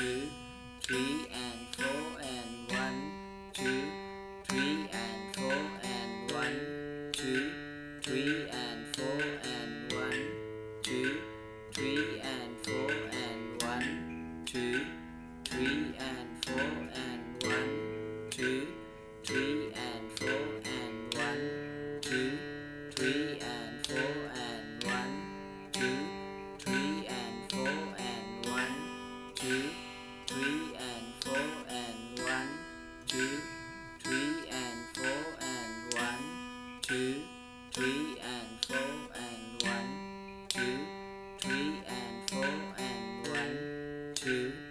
two, three and four and one, two, three and four and one, two, three and four and one, two, three and four and one, two, three and four and one, two, three and four and one, two, three and four and one, two, three and four and one, two, three and four and one, two, three and four and one, two, three and four and one, two, three and four and one, two.